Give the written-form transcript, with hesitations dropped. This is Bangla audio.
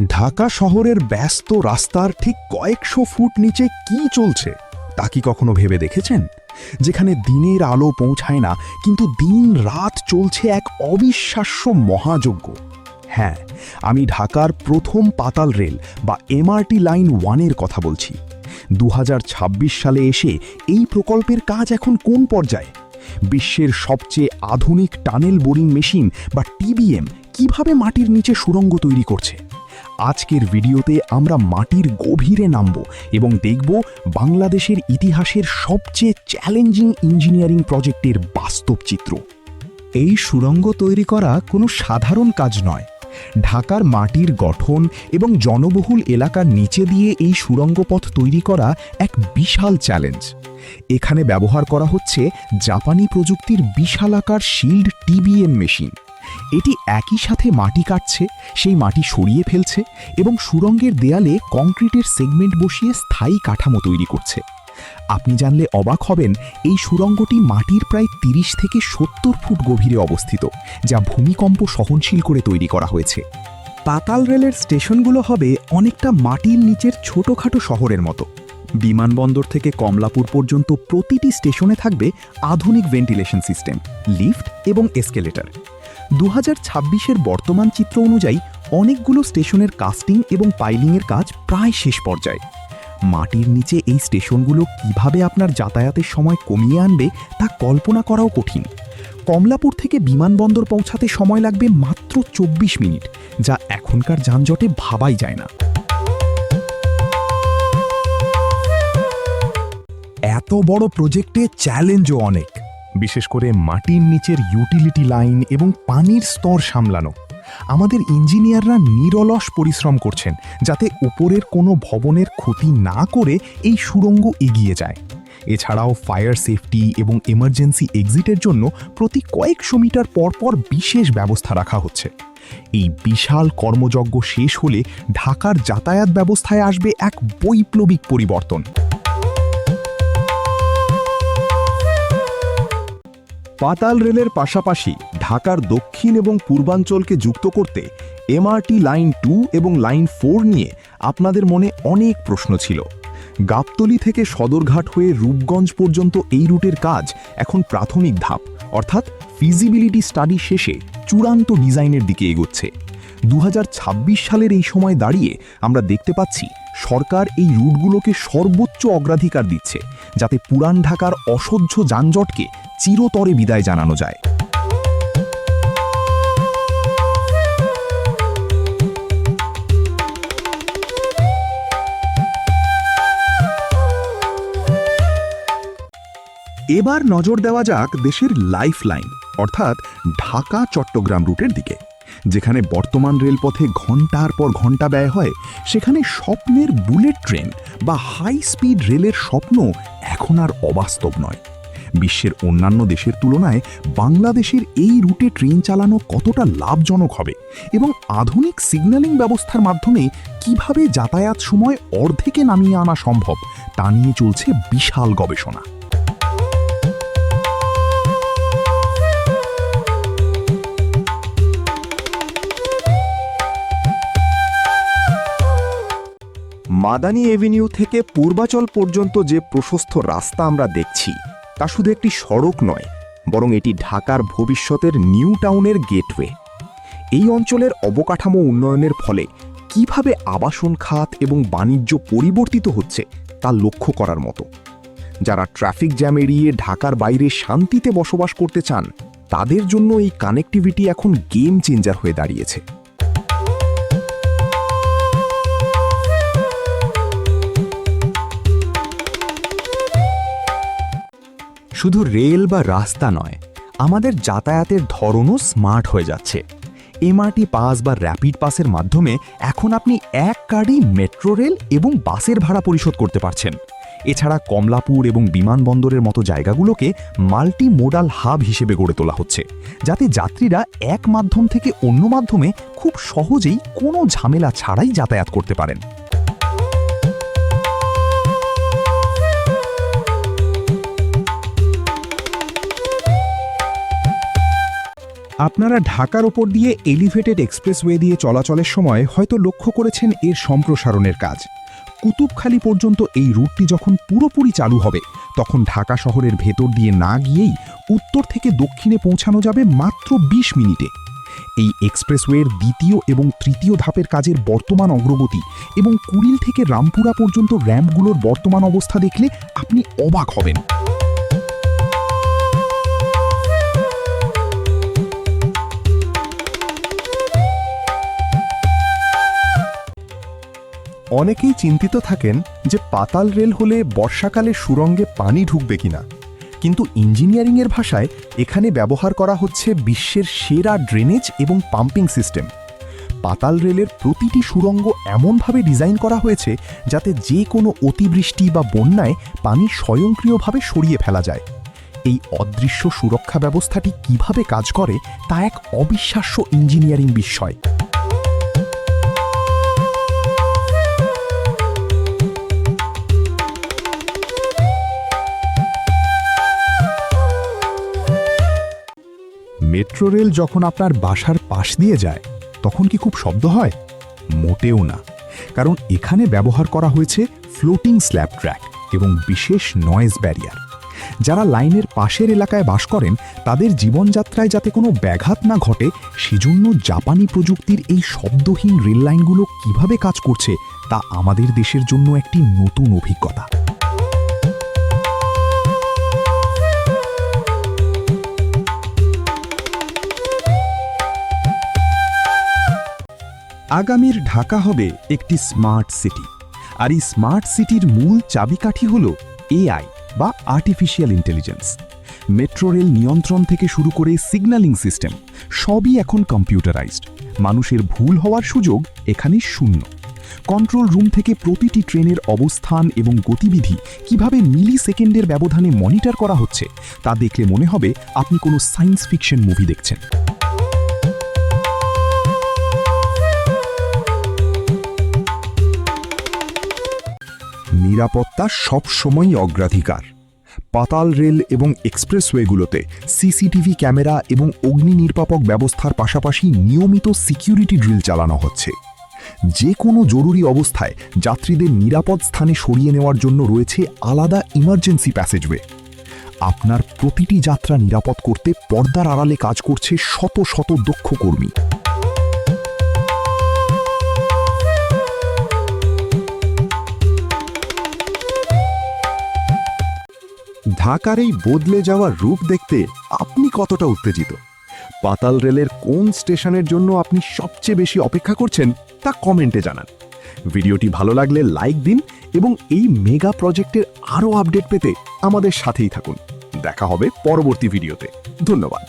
ঢাকা শহরের ব্যস্ত রাস্তার ঠিক কয়েকশো ফুট নিচে কি চলছে তা কি কখনো ভেবে দেখেছেন? যেখানে দিনের আলো পৌঁছায় না, কিন্তু দিন রাত চলছে এক অবিশ্বাস্য মহাযজ্ঞ। হ্যাঁ, আমি ঢাকার প্রথম পাতাল রেল বা এমআরটি লাইন 1-এর কথা বলছি। 2026 সালে এসে এই প্রকল্পের কাজ এখন কোন পর্যায়ে? বিশ্বের সবচেয়ে আধুনিক টানেল বোরিং মেশিন বা টিবিএম কিভাবে মাটির নিচে সুড়ঙ্গ তৈরি করছে? আজকের ভিডিওতে আমরা মাটির গভীরে নামব এবং দেখব বাংলাদেশের ইতিহাসের সবচেয়ে চ্যালেঞ্জিং ইঞ্জিনিয়ারিং প্রজেক্টের বাস্তব চিত্র। এই সুড়ঙ্গ তৈরি করা কোনো সাধারণ কাজ নয়। ঢাকার মাটির গঠন এবং জনবহুল এলাকার নিচে দিয়ে এই সুড়ঙ্গপথ তৈরি করা এক বিশাল চ্যালেঞ্জ। এখানে ব্যবহার করা হচ্ছে জাপানি প্রযুক্তির বিশালাকার শিল্ড টিবিএম মেশিন। এটি একই সাথে মাটি কাটছে, সেই মাটি সরিয়ে ফেলছে এবং সুড়ঙ্গের দেয়ালে কংক্রিটের সেগমেন্ট বসিয়ে স্থায়ী কাঠামো তৈরি করছে। আপনি জানলে অবাক হবেন, এই সুড়ঙ্গটি মাটির প্রায় 30 থেকে 70 ফুট গভীরে অবস্থিত, যা ভূমিকম্প সহনশীল করে তৈরি করা হয়েছে। পাতাল রেলের স্টেশনগুলো হবে অনেকটা মাটির নিচের ছোটখাটো শহরের মতো। বিমানবন্দর থেকে কমলাপুর পর্যন্ত প্রতিটি স্টেশনে থাকবে আধুনিক ভেন্টিলেশন সিস্টেম, লিফট এবং এসকেলেটর। 2026-এর বর্তমান চিত্র অনুযায়ী অনেকগুলো স্টেশনের কাস্টিং এবং পাইলিংয়ের কাজ প্রায় শেষ পর্যায়ে। মাটির নিচে এই স্টেশনগুলো কিভাবে আপনার যাতায়াতের সময় কমিয়ে আনবে তা কল্পনা করাও কঠিন। কমলাপুর থেকে বিমানবন্দর পৌঁছাতে সময় লাগবে মাত্র 24 মিনিট, যা এখনকার যানজটে ভাবাই যায় না। এত বড় প্রজেক্টে চ্যালেঞ্জও অনেক, বিশেষ করে মাটির নিচের ইউটিলিটি লাইন এবং পানির স্তর সামলানো। আমাদের ইঞ্জিনিয়াররা নিরলস পরিশ্রম করছেন যাতে উপরের কোনো ভবনের ক্ষতি না করে এই সুড়ঙ্গ এগিয়ে যায়। এছাড়াও ফায়ার সেফটি এবং এমার্জেন্সি এক্সিটের জন্য প্রতি কয়েকশো মিটার পর বিশেষ ব্যবস্থা রাখা হচ্ছে। এই বিশাল কর্মযজ্ঞ শেষ হলে ঢাকার যাতায়াত ব্যবস্থায় আসবে এক বৈপ্লবিক পরিবর্তন। পাতাল রেলের পাশাপাশি ঢাকার দক্ষিণ এবং পূর্বাঞ্চলকে যুক্ত করতে এমআরটি লাইন 2 এবং লাইন 4 নিয়ে আপনাদের মনে অনেক প্রশ্ন ছিল। গাবতলী থেকে সদরঘাট হয়ে রূপগঞ্জ পর্যন্ত এই রুটের কাজ এখন প্রাথমিক ধাপ, অর্থাৎ ফিজিবিলিটি স্টাডি শেষে চূড়ান্ত ডিজাইনের দিকে এগোচ্ছে। 2026 সালের এই সময় দাঁড়িয়ে আমরা দেখতে পাচ্ছি সরকার এই রুটগুলোকে সর্বোচ্চ অগ্রাধিকার দিচ্ছে, যাতে পুরান ঢাকার অসহ্য যানজটকে চিরতরে বিদায় জানানো যায়। এবার নজর দেওয়া যাক দেশের লাইফ লাইন, অর্থাৎ ঢাকা চট্টগ্রাম রুটের দিকে। যেখানে বর্তমান রেলপথে ঘন্টার পর ঘন্টা ব্যয় হয়, সেখানে স্বপ্নের বুলেট ট্রেন বা হাই স্পিড রেলের স্বপ্ন এখন আর অবাস্তব নয়। বিশ্বের অন্যান্য দেশের তুলনায় বাংলাদেশের এই রুটে ট্রেন চালানো কতটা লাভজনক হবে এবং আধুনিক সিগন্যালিং ব্যবস্থার মাধ্যমে কিভাবে যাতায়াত সময় অর্ধেকে নামিয়ে আনা সম্ভব, তা নিয়ে চলছে বিশাল গবেষণা। মাদানী এভিনিউ থেকে পূর্বাচল পর্যন্ত যে প্রশস্ত রাস্তা আমরা দেখছি, তা শুধু একটি সড়ক নয়, বরং এটি ঢাকার ভবিষ্যতের নিউ টাউনের গেটওয়ে। এই অঞ্চলের অবকাঠামো উন্নয়নের ফলে কিভাবে আবাসন খাত এবং বাণিজ্য পরিবর্তিত হচ্ছে তা লক্ষ্য করার মতো। যারা ট্রাফিক জ্যাম এড়িয়ে ঢাকার বাইরে শান্তিতে বসবাস করতে চান, তাদের জন্য এই কানেক্টিভিটি এখন গেম চেঞ্জার হয়ে দাঁড়িয়েছে। শুধু রেল বা রাস্তা নয়, আমাদের যাতায়াতের ধরনও স্মার্ট হয়ে যাচ্ছে। এমআরটি পাস বা র্যাপিড পাসের মাধ্যমে এখন আপনি এক কার্ডেই মেট্রো রেল এবং বাসের ভাড়া পরিশোধ করতে পারছেন। এছাড়া কমলাপুর এবং বিমানবন্দরের মতো জায়গাগুলোকে মাল্টি মোডাল হাব হিসেবে গড়ে তোলা হচ্ছে, যাতে যাত্রীরা এক মাধ্যম থেকে অন্য মাধ্যমে খুব সহজেই কোনো ঝামেলা ছাড়াই যাতায়াত করতে পারেন। আপনারা ঢাকার ওপর দিয়ে এলিভেটেড এক্সপ্রেসওয়ে দিয়ে চলাচলের সময় হয়তো লক্ষ্য করেছেন এর সম্প্রসারণের কাজ। কুতুবখালি পর্যন্ত এই রুটটি যখন পুরোপুরি চালু হবে, তখন ঢাকা শহরের ভেতর দিয়ে না গিয়েই উত্তর থেকে দক্ষিণে পৌঁছানো যাবে মাত্র ২০ মিনিটে। এই এক্সপ্রেসওয়ের দ্বিতীয় এবং তৃতীয় ধাপের কাজের বর্তমান অগ্রগতি এবং কুড়িল থেকে রামপুরা পর্যন্ত র্যাম্পগুলোর বর্তমান অবস্থা দেখলে আপনি অবাক হবেন। অনেকেই চিন্তিত থাকেন যে পাতাল রেল হলে বর্ষাকালে সুড়ঙ্গে পানি ঢুকবে কিনা, কিন্তু ইঞ্জিনিয়ারিংয়ের ভাষায় এখানে ব্যবহার করা হচ্ছে বিশ্বের সেরা ড্রেনেজ এবং পাম্পিং সিস্টেম। পাতাল রেলের প্রতিটি সুড়ঙ্গ এমনভাবে ডিজাইন করা হয়েছে যাতে যে কোনো অতিবৃষ্টি বা বন্যায় পানি স্বয়ংক্রিয়ভাবে সরিয়ে ফেলা যায়। এই অদৃশ্য সুরক্ষা ব্যবস্থাটি কিভাবে কাজ করে তা এক অবিশ্বাস্য ইঞ্জিনিয়ারিং বিস্ময়। মেট্রো রেল যখন আপনার বাসার পাশ দিয়ে যায় তখন কি খুব শব্দ হয়? মোটেও না, কারণ এখানে ব্যবহার করা হয়েছে ফ্লোটিং স্ল্যাব ট্র্যাক এবং বিশেষ নয়েজ ব্যারিয়ার। যারা লাইনের পাশের এলাকায় বাস করেন তাদের জীবনযাত্রায় যাতে কোনো ব্যাঘাত না ঘটে, সেজন্য জাপানি প্রযুক্তির এই শব্দহীন রেল লাইনগুলো কিভাবে কাজ করছে তা আমাদের দেশের জন্য একটি নতুন অভিজ্ঞতা। আগামীর ঢাকা হবে একটি স্মার্ট সিটি, আর এই স্মার্ট সিটির মূল চাবিকাঠি হল এআই বা আর্টিফিশিয়াল ইন্টেলিজেন্স। মেট্রো রেল নিয়ন্ত্রণ থেকে শুরু করে সিগন্যালিং সিস্টেম সবই এখন কম্পিউটারাইজড। মানুষের ভুল হওয়ার সুযোগ এখানে শূন্য। কন্ট্রোল রুম থেকে প্রতিটি ট্রেনের অবস্থান এবং গতিবিধি কিভাবে মিলি সেকেন্ডের ব্যবধানে মনিটর করা হচ্ছে তা দেখলে মনে হবে আপনি কোনো সায়েন্স ফিকশন মুভি দেখছেন। নিরাপত্তা সবসময়ই অগ্রাধিকার। পাতাল রেল এবং এক্সপ্রেসওয়েগুলোতে সিসিটিভি ক্যামেরা এবং অগ্নি নির্বাপক ব্যবস্থার পাশাপাশি নিয়মিত সিকিউরিটি ড্রিল চালানো হচ্ছে। যে কোনো জরুরি অবস্থায় যাত্রীদের নিরাপদ স্থানে সরিয়ে নেওয়ার জন্য রয়েছে আলাদা ইমার্জেন্সি প্যাসেজওয়ে। আপনার প্রতিটি যাত্রা নিরাপদ করতে পর্দার আড়ালে কাজ করছে শত শত দক্ষ কর্মী। ঢাকার এই বদলে যাওয়ার রূপ দেখতে আপনি কতটা উত্তেজিত? পাতাল রেলের কোন স্টেশনের জন্য আপনি সবচেয়ে বেশি অপেক্ষা করছেন তা কমেন্টে জানান। ভিডিওটি ভালো লাগলে লাইক দিন এবং এই মেগা প্রজেক্টের আরও আপডেট পেতে আমাদের সাথেই থাকুন। দেখা হবে পরবর্তী ভিডিওতে। ধন্যবাদ।